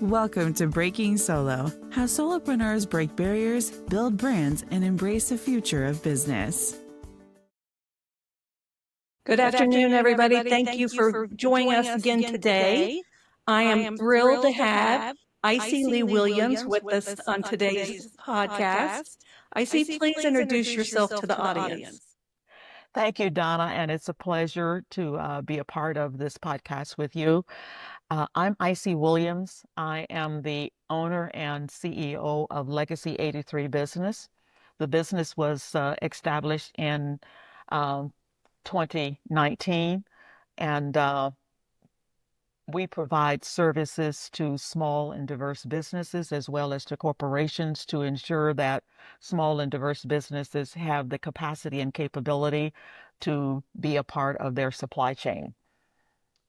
Welcome to Breaking Solo, how solopreneurs break barriers, build brands, and embrace the future of business. Good afternoon, everybody. Thank you for joining us again today. I am thrilled to have Icy Lee Williams with us on today's podcast. Icy, please introduce yourself to the audience. Thank you, Donna, and it's a pleasure to be a part of this podcast with you. I'm Icy Williams. I am the owner and CEO of Legacy 83 Business. The business was established in 2019, and we provide services to small and diverse businesses as well as to corporations to ensure that small and diverse businesses have the capacity and capability to be a part of their supply chain.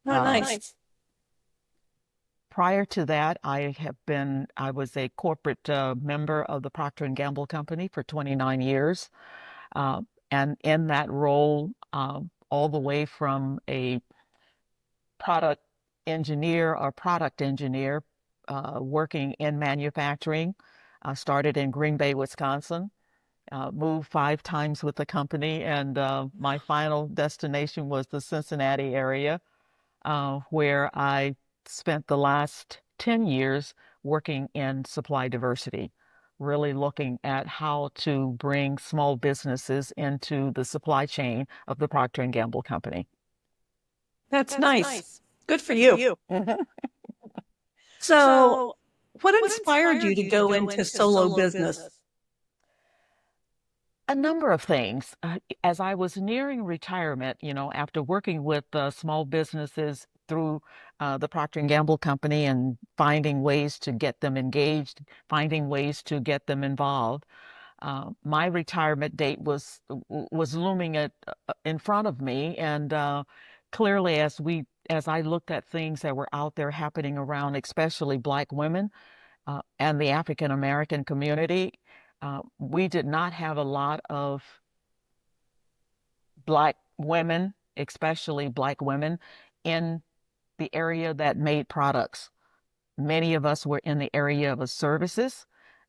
Nice. Prior to that, I was a corporate member of the Procter Gamble company for 29 years. And in that role, all the way from a product engineer, working in manufacturing. I started in Green Bay, Wisconsin, moved 5 times with the company, and my final destination was the Cincinnati area, where I spent the last 10 years working in supply diversity, really looking at how to bring small businesses into the supply chain of the Procter Gamble company. That's nice. Good for you. So, what inspired you to go into solo business? A number of things. As I was nearing retirement, after working with small businesses through the Procter Gamble company and finding ways to get them engaged, finding ways to get them involved, my retirement date was looming in front of me, and clearly, as I looked at things that were out there happening around, especially Black women and the African American community, we did not have a lot of Black women, especially Black women, in the area that made products. Many of us were in the area of services.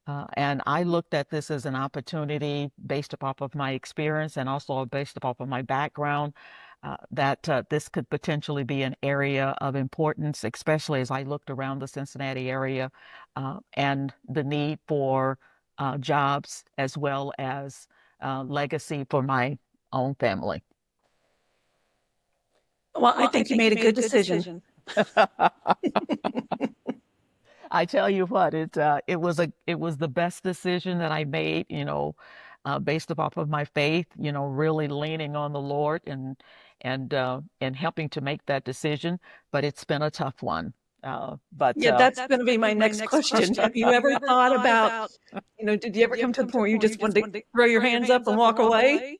And I looked at this as an opportunity based upon of my experience and also based upon of my background, that this could potentially be an area of importance, especially as I looked around the Cincinnati area and the need for jobs as well as legacy for my own family. Well, I think you made a good decision. I tell you what, it was the best decision that I made, based off of my faith, really leaning on the Lord and helping to make that decision. But it's been a tough one. That's going to be my next question. Have you ever thought about, did you ever come to the point where you just wanted to throw your hands up and walk away?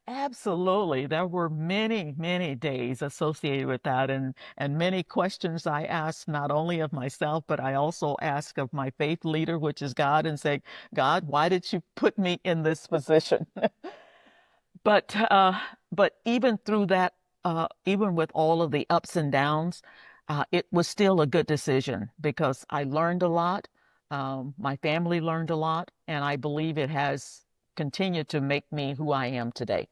Absolutely. There were many, many days associated with that, and many questions I asked not only of myself, but I also asked of my faith leader, which is God, and say, God, why did you put me in this position? But even through that, even with all of the ups and downs, it was still a good decision because I learned a lot. My family learned a lot, and I believe it has continued to make me who I am today.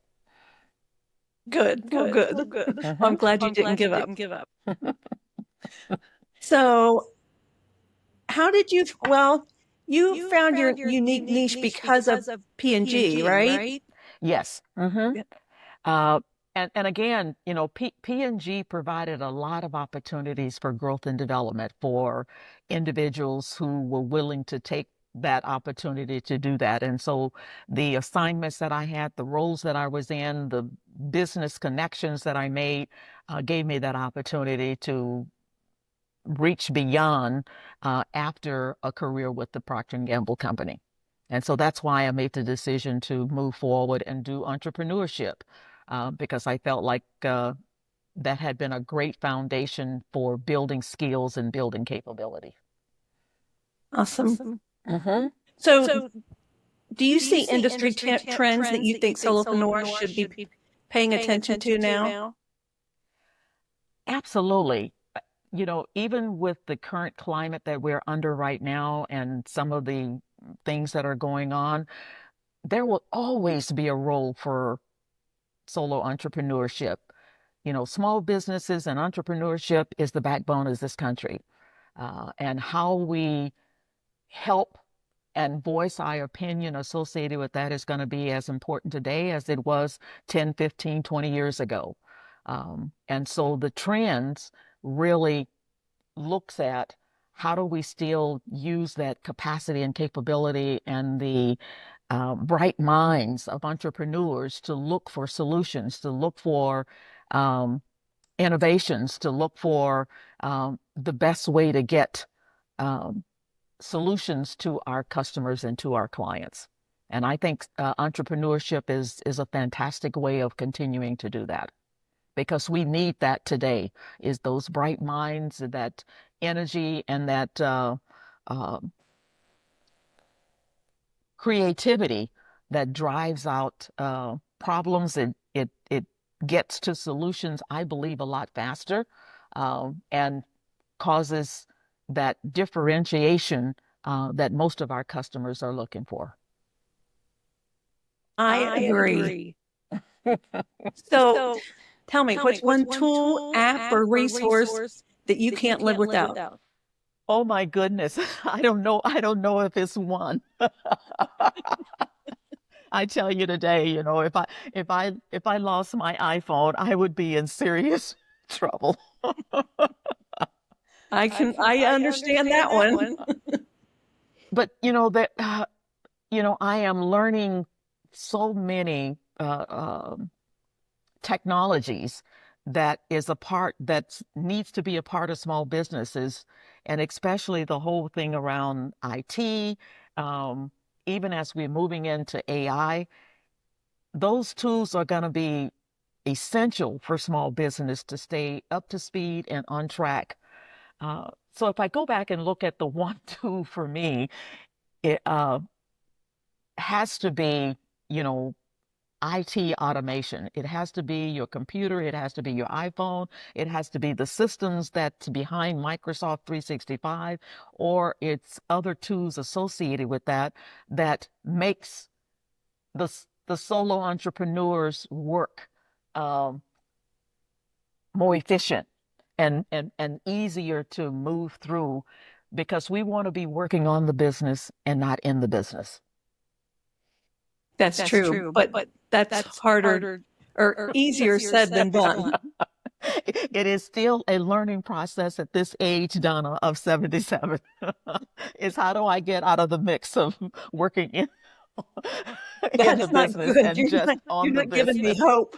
Good. I'm glad you didn't give up. So, how did you? Well, you found your unique niche because of P&G, right? Yes. And again, P&G provided a lot of opportunities for growth and development for individuals who were willing to take that opportunity to do that. And so the assignments that I had, the roles that I was in, the business connections that I made gave me that opportunity to reach beyond after a career with the Procter Gamble company. And so that's why I made the decision to move forward and do entrepreneurship, because I felt like that had been a great foundation for building skills and building capability. Awesome. So, do you see industry trends that you think solopreneurs should be paying attention to now? Absolutely. even with the current climate that we're under right now and some of the things that are going on, there will always be a role for solo entrepreneurship. Small businesses and entrepreneurship is the backbone of this country. And how we help and voice our opinion associated with that is going to be as important today as it was 10, 15, 20 years ago. And so the trends really looks at how do we still use that capacity and capability and the bright minds of entrepreneurs to look for solutions, to look for innovations, to look for the best way to get solutions to our customers and to our clients. And I think entrepreneurship is a fantastic way of continuing to do that, because we need that today, is those bright minds, that energy, and that creativity that drives out problems. It gets to solutions, I believe, a lot faster, and causes that differentiation that most of our customers are looking for. I agree. So tell me, what's one tool, app, or resource that you can't live without? Oh my goodness. I don't know if it's one. I tell you today, if I lost my iPhone, I would be in serious trouble. I understand that one. But I am learning so many technologies that needs to be a part of small businesses, and especially the whole thing around IT. Even as we're moving into AI, those tools are going to be essential for small business to stay up to speed and on track. So if I go back and look at the one tool for me, it has to be, IT automation. It has to be your computer. It has to be your iPhone. It has to be the systems that's behind Microsoft 365, or it's other tools associated with that makes the solo entrepreneur's work more efficient and easier to move through, because we want to be working on the business and not in the business. That's true, but that's harder or easier said than done. It is still a learning process at this age, Donna, of 77. Is how do I get out of the mix of working in the business and just on the business? You're not giving me hope.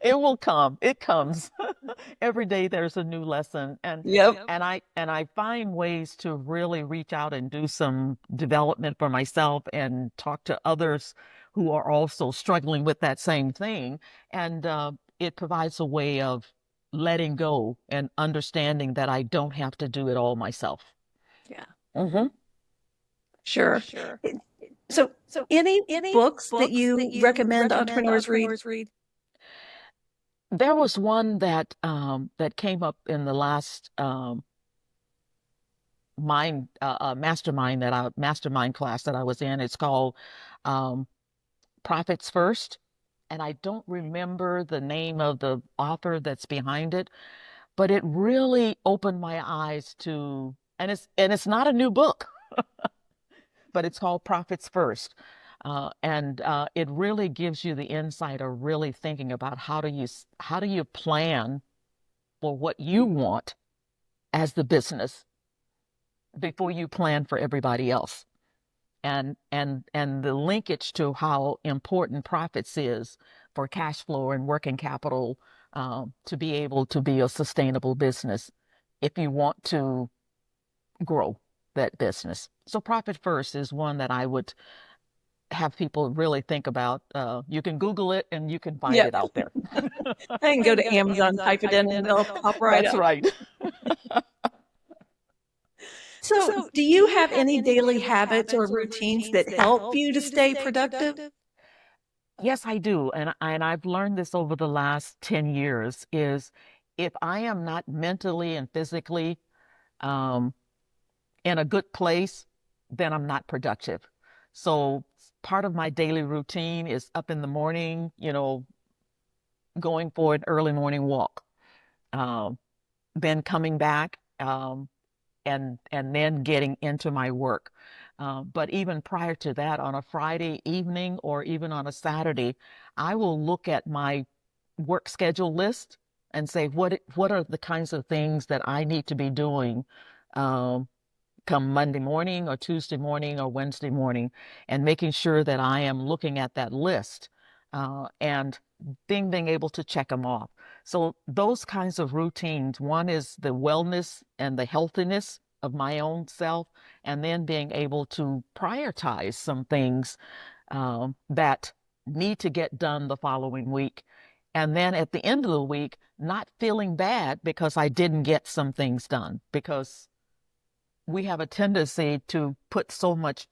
It will come. It comes. Every day there's a new lesson. And Yep. and I find ways to really reach out and do some development for myself and talk to others who are also struggling with that same thing. And it provides a way of letting go and understanding that I don't have to do it all myself. Yeah. Mm-hmm. Sure. So any books that you recommend entrepreneurs read? There was one that came up in the last mastermind class that I was in. It's called Profits First, and I don't remember the name of the author that's behind it, but it really opened my eyes to, and it's not a new book, but it's called Profits First. And it really gives you the insight of really thinking about how do you plan for what you want as the business before you plan for everybody else, and the linkage to how important profits is for cash flow and working capital, to be able to be a sustainable business if you want to grow that business. So Profit First is one that I would have people really think about. You can Google it and you can find it out there. I can go to Amazon, type it in, and they'll pop right up. That's right. So do you have any daily habits or routines that help you to stay productive? Yes, I do. And I've learned this over the last 10 years is if I am not mentally and physically um, in a good place, then I'm not productive. So part of my daily routine is up in the morning, going for an early morning walk, um, then coming back, and then getting into my work. But even prior to that, on a Friday evening or even on a Saturday, I will look at my work schedule list and say, what are the kinds of things that I need to be doing um, come Monday morning or Tuesday morning or Wednesday morning, and making sure that I am looking at that list and being able to check them off. So those kinds of routines, one is the wellness and the healthiness of my own self, and then being able to prioritize some things that need to get done the following week. And then at the end of the week, not feeling bad because I didn't get some things done, because we have a tendency to put so much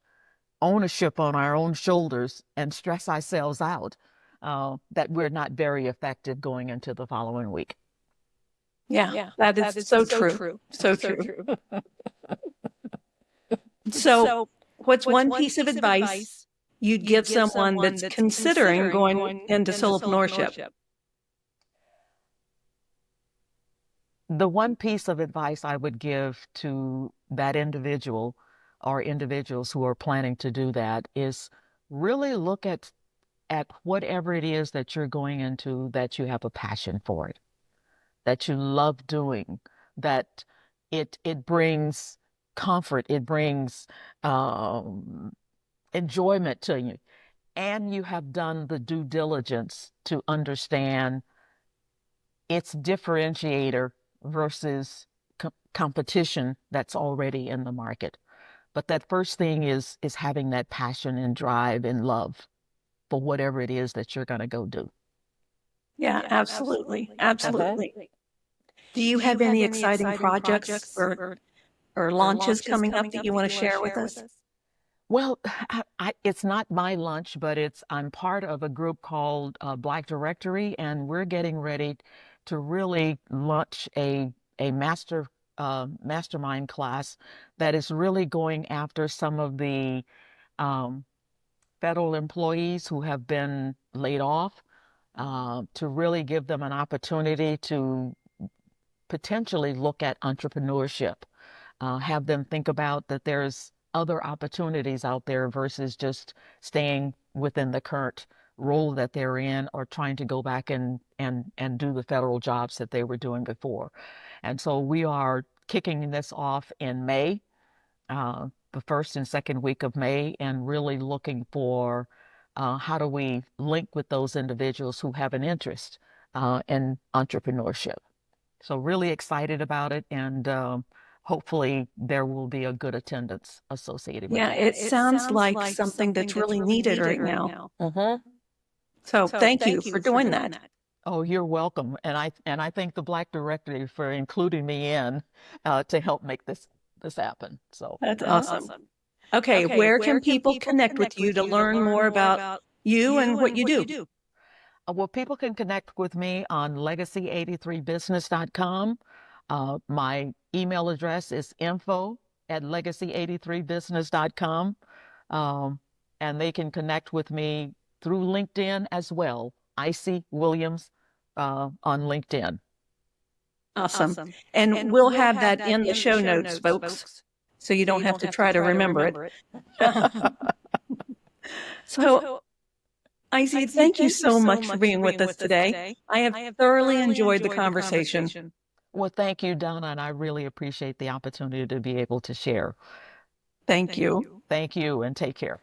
ownership on our own shoulders and stress ourselves out that we're not very effective going into the following week. Yeah, that is so true. So true. So, what's one piece of advice you'd give someone that's considering going into solopreneurship? The one piece of advice I would give to that individual or individuals who are planning to do that is really look at whatever it is that you're going into, that you have a passion for it, that you love doing, that it brings comfort, it brings enjoyment to you, and you have done the due diligence to understand its differentiator versus competition that's already in the market. But that first thing is having that passion and drive and love for whatever it is that you're going to go do. Yeah, absolutely. Absolutely. Do you have any exciting projects or launches coming up that you want to share with us? Well, it's not my lunch, but I'm part of a group called Black Directory, and we're getting ready to really launch a mastermind class that is really going after some of the um, federal employees who have been laid off, to really give them an opportunity to potentially look at entrepreneurship, have them think about that there's other opportunities out there versus just staying within the current role that they're in, or trying to go back and do the federal jobs that they were doing before. And so we are kicking this off in May, the first and second week of May, and really looking for how do we link with those individuals who have an interest in entrepreneurship. So really excited about it, and hopefully there will be a good attendance associated with it. Yeah, it sounds like something that's really needed right now. So thank you for doing that. Oh, you're welcome. And I thank the Black Directory for including me in to help make this happen. So That's awesome. Okay, where can people connect with you to learn more about you and what you do? Well, people can connect with me on legacy83business.com. My email address is info@legacy83business.com. And they can connect with me through LinkedIn as well, Icy Williams on LinkedIn. Awesome. And we'll have that in the show notes, folks, so you don't have to try to remember it. So, Icy, thank you so much for being with us today. I have thoroughly enjoyed the conversation. Well, thank you, Donna, and I really appreciate the opportunity to be able to share. Thank you. Thank you, and take care.